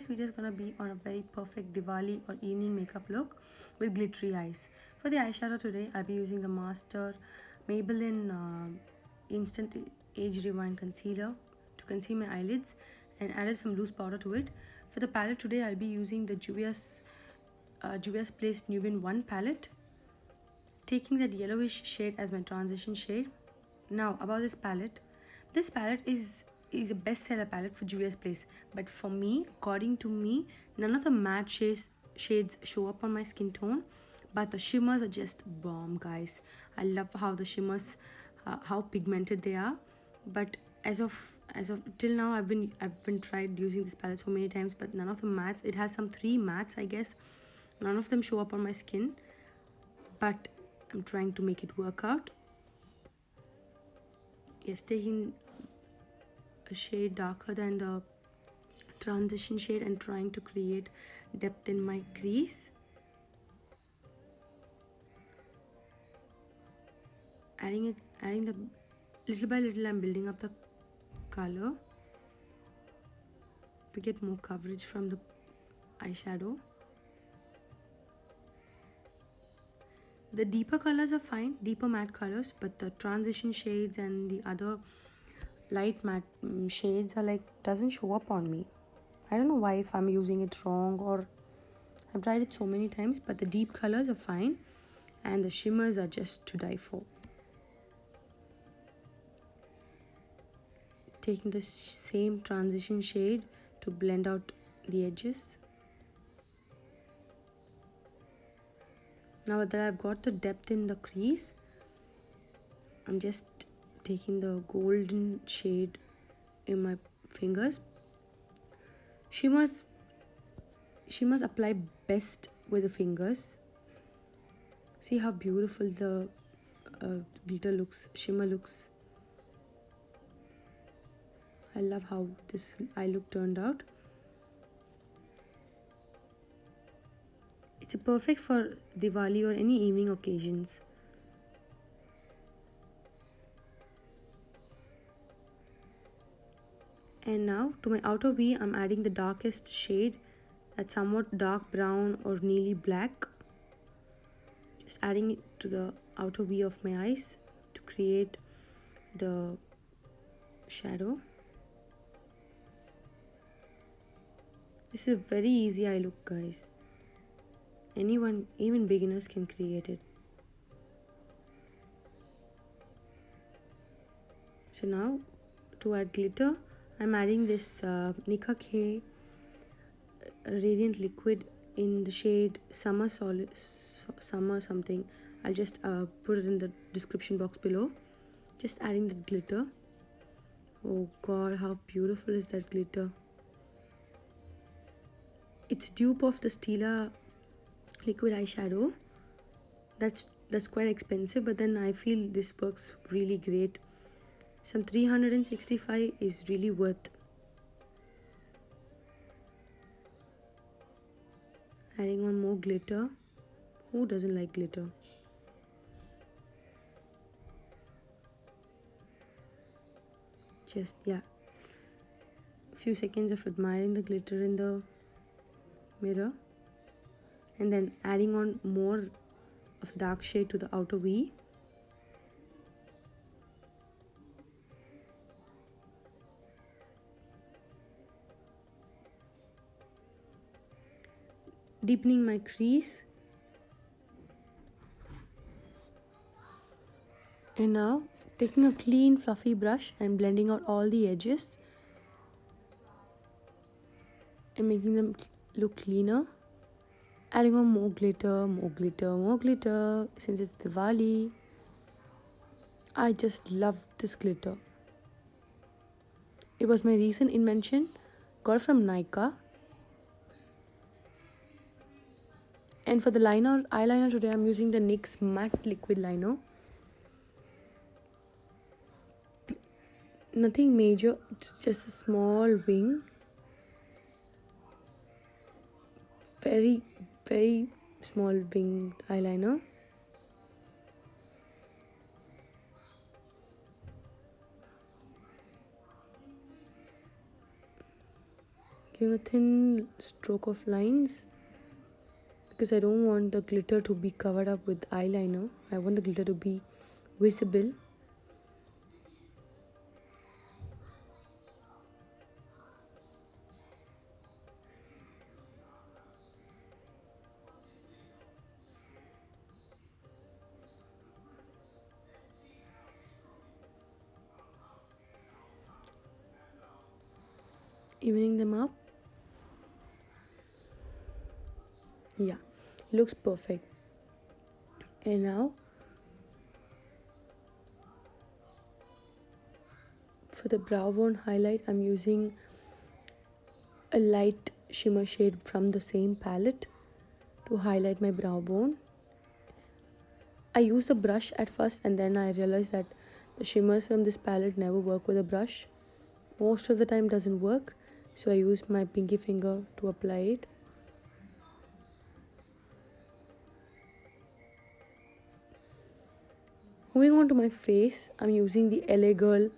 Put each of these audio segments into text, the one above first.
today's video is gonna be on a very perfect Diwali or evening makeup look with glittery eyes. For the eyeshadow today, I'll be using the Master Maybelline Instant Age Rewind Concealer to conceal my eyelids and added some loose powder to it. For the palette today, I'll be using the Juvias Placed Nubian 1 palette, taking that yellowish shade as my transition shade. Now about this palette is a bestseller palette for Juvia's Place, but for me, according to me, none of the matte shades show up on my skin tone, but the shimmers are just bomb, guys. I love how the shimmers, how pigmented they are. But as of till now, I've been tried using this palette so many times, but none of the mattes. It has some 3 mattes, I guess. None of them show up on my skin, but I'm trying to make it work out. Yes, taking a shade darker than the transition shade and trying to create depth in my crease. Adding the little by little, I'm building up the color to get more coverage from the eyeshadow. The deeper colors are fine, deeper matte colors, but the transition shades and the other light matte shades are like, doesn't show up on me. I don't know why, if I'm using it wrong, or I've tried it so many times, but the deep colors are fine and the shimmers are just to die for. Taking the same transition shade to blend out the edges. Now that I've got the depth in the crease, I'm just taking the golden shade in my fingers. Shimmers apply best with the fingers. See how beautiful the glitter looks, shimmer looks. I love how this eye look turned out. It's perfect for Diwali or any evening occasions. And now to my outer V, I'm adding the darkest shade, that's somewhat dark brown or nearly black. Just adding it to the outer V of my eyes to create the shadow. This is a very easy eye look, guys. Anyone, even beginners, can create it. So now to add glitter, I'm adding this Nicka K Radiant Liquid in the shade Summer something. I'll just put it in the description box below. Just adding the glitter. Oh god, how beautiful is that glitter. It's dupe of the Stila liquid eyeshadow. That's quite expensive, but then I feel this works really great. Some 365 is really worth. Adding on more glitter. Who doesn't like glitter? Just, yeah, a few seconds of admiring the glitter in the mirror, and then adding on more of dark shade to the outer V. Deepening my crease. And now taking a clean fluffy brush and blending out all the edges and making them look cleaner. Adding on more glitter, more glitter, more glitter, since it's Diwali. I just love this glitter. It was my recent invention, got it from Nicka. And for the eyeliner today, I'm using the NYX matte liquid liner. Nothing major, it's just a small wing. Very, very small winged eyeliner. giving a thin stroke of lines because I don't want the glitter to be covered up with eyeliner. I want the glitter to be visible. Evening them up. Yeah, looks perfect. And now for the brow bone highlight, I'm using a light shimmer shade from the same palette to highlight my brow bone. I used a brush at first and then I realized that the shimmers from this palette never work with a brush. Most of the time doesn't work, so I used my pinky finger to apply it. Moving on to my face, I'm using the L.A.Girl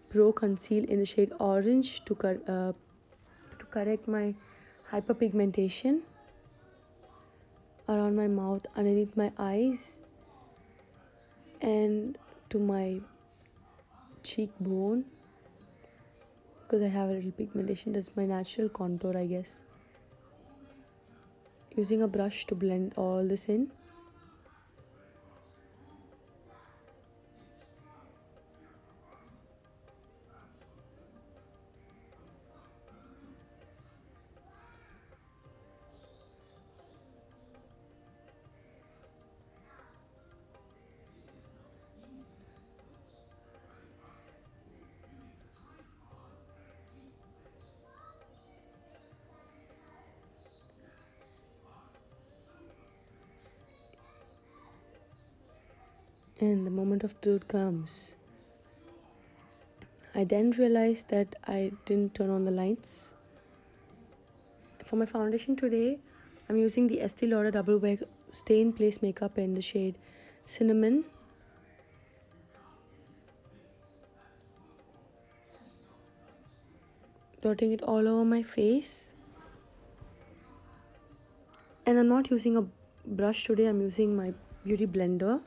Pro Conceal in the shade Orange to correct my hyperpigmentation around my mouth, underneath my eyes, and to my cheekbone because I have a little pigmentation. That's my natural contour, I guess. Using a brush to blend all this in. And the moment of truth comes. I then realized that I didn't turn on the lights. For my foundation today, I'm using the Estee Lauder Double Wear Stay in Place Makeup in the shade Cinnamon. Dotting it all over my face. And I'm not using a brush today, I'm using my beauty blender.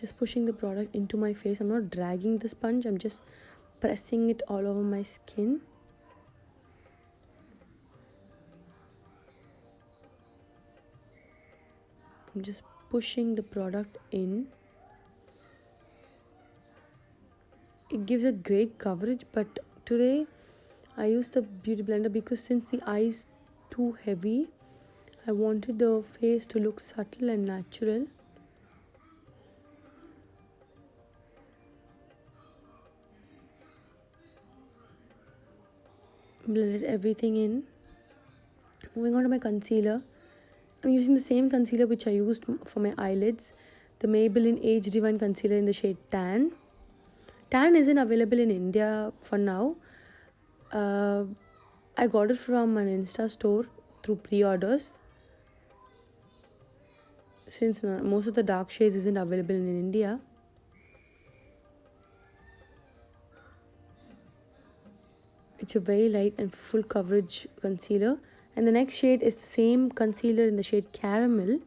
Just pushing the product into my face. I'm not dragging the sponge, I'm just pressing it all over my skin. I'm just pushing the product in. It gives a great coverage, but today I used the beauty blender because since the eye is too heavy, I wanted the face to look subtle and natural. Blended everything in. Moving on to my concealer. I'm using the same concealer which I used for my eyelids. The Maybelline Age Divine Concealer in the shade Tan. Tan isn't available in India for now. I got it from an Insta store through pre-orders. Since most of the dark shades isn't available in India. It's a very light and full coverage concealer. And the next shade is the same concealer in the shade Caramel.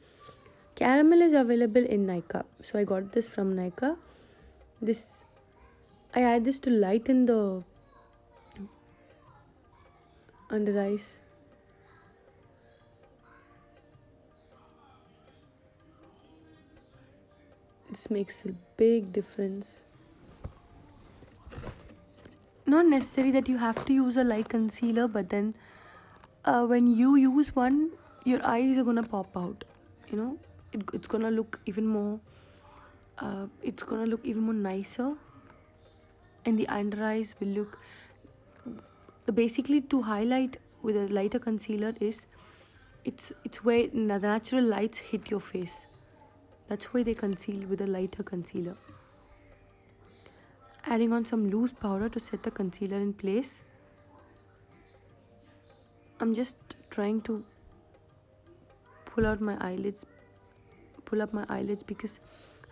Caramel is available in Nicka. So I got this from Nicka. I add this to lighten the under eyes. This makes a big difference. Not necessary that you have to use a light concealer, but then when you use one, your eyes are gonna pop out. You know, it's gonna look even more. It's gonna look even more nicer, and the under eyes will look. Basically, to highlight with a lighter concealer is, it's where the natural lights hit your face. That's why they conceal with a lighter concealer. Adding on some loose powder to set the concealer in place. I'm just trying to pull up my eyelids because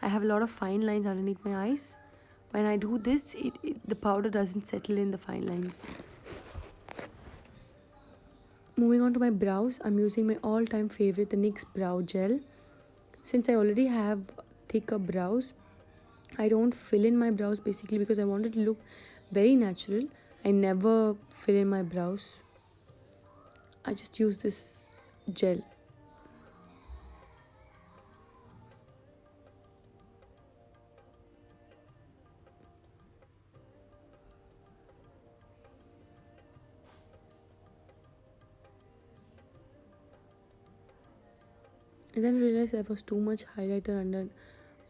I have a lot of fine lines underneath my eyes. When I do this, the powder doesn't settle in the fine lines. Moving on to my brows, I'm using my all-time favorite, the NYX Brow Gel. Since I already have thicker brows, I don't fill in my brows basically because I want it to look very natural. I never fill in my brows. I just use this gel. And then I realized there was too much highlighter under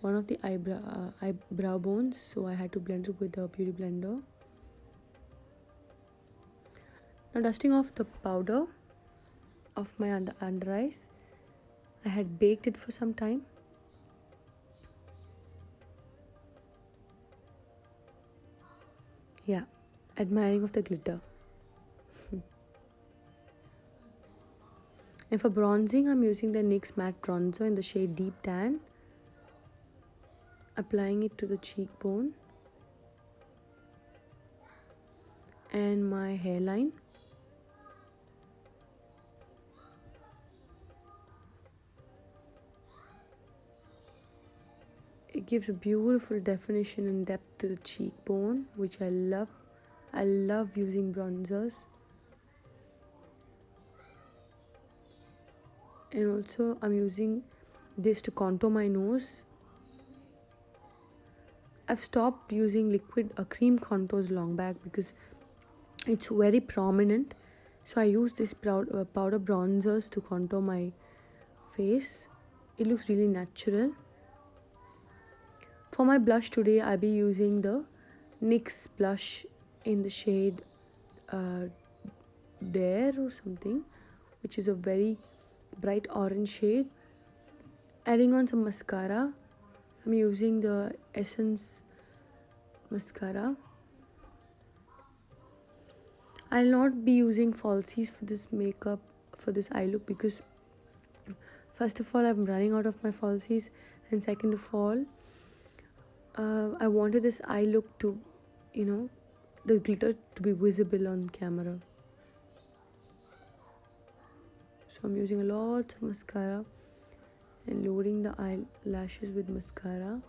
one of the eyebrow bones, so I had to blend it with the beauty blender. Now dusting off the powder of my under eyes. I had baked it for some time. Yeah, admiring of the glitter. And for bronzing, I'm using the NYX matte bronzer in the shade Deep Tan. Applying it to the cheekbone and my hairline. It gives a beautiful definition and depth to the cheekbone, which I love. I love using bronzers. And also I'm using this to contour my nose. I've stopped using liquid cream contours long back because it's very prominent. So I use this powder bronzers to contour my face. It looks really natural. For my blush today, I'll be using the NYX blush in the shade Dare or something, which is a very bright orange shade. Adding on some mascara, I'm using the Essence mascara. I'll not be using falsies for this makeup, for this eye look, because first of all, I'm running out of my falsies, and second of all, I wanted this eye look to, the glitter to be visible on camera. So I'm using a lot of mascara and loading the eyelashes with mascara.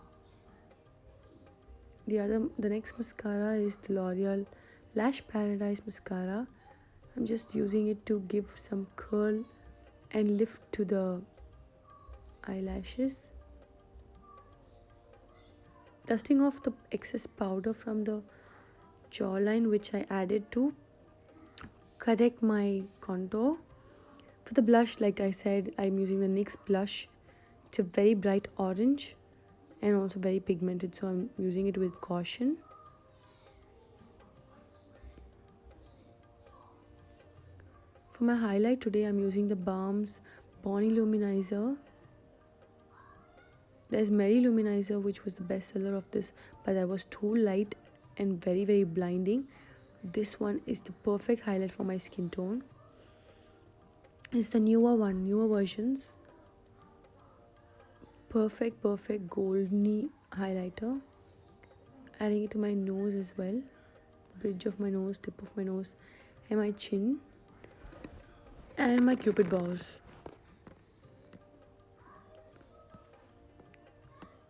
The next mascara is the L'Oreal Lash Paradise mascara. I'm just using it to give some curl and lift to the eyelashes. Dusting off the excess powder from the jawline, which I added to correct my contour. For the blush, like I said, I'm using the NYX blush. It's a very bright orange and also very pigmented, so I'm using it with caution. For my highlight today, I'm using the Balm's Bonnie Luminizer. There's Mary Luminizer, which was the best seller of this, but that was too light and very, very blinding. This one is the perfect highlight for my skin tone. It's the newer versions. Perfect golden highlighter. Adding it to my nose as well. Bridge of my nose, tip of my nose, and my chin. And my cupid bows.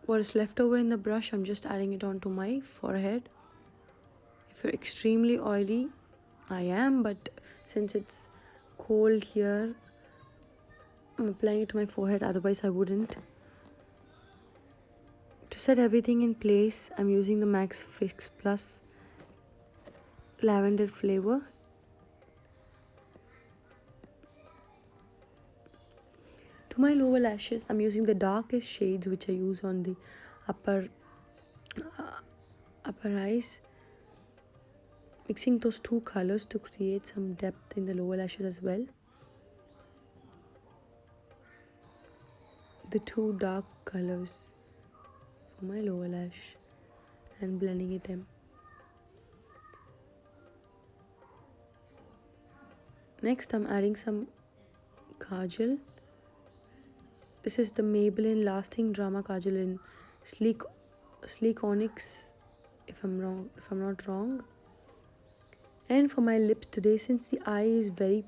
What is left over in the brush, I'm just adding it onto my forehead. If you're extremely oily, I am, but since it's cold here, I'm applying it to my forehead, otherwise I wouldn't. To set everything in place, I'm using the Max Fix Plus lavender flavor. To my lower lashes, I'm using the darkest shades, which I use on the upper eyes. Mixing those two colors to create some depth in the lower lashes as well. The two dark colors for my lower lash and blending it in. Next, I'm adding some kajal. This is the Maybelline Lasting Drama Kajal in sleek onyx if I'm not wrong. And for my lips today, since the eye is very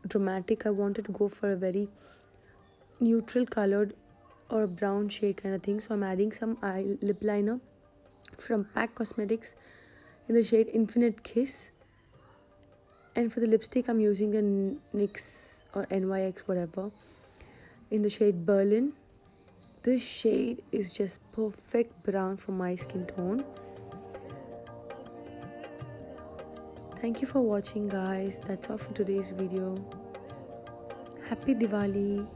dramatic, I wanted to go for a very neutral colored or brown shade kind of thing. So I'm adding some eye lip liner from Pack Cosmetics in the shade Infinite Kiss. And for the lipstick, I'm using the NYX or NYX, whatever, in the shade Berlin. This shade is just perfect brown for my skin tone. Thank you for watching, guys. That's all for today's video. Happy Diwali.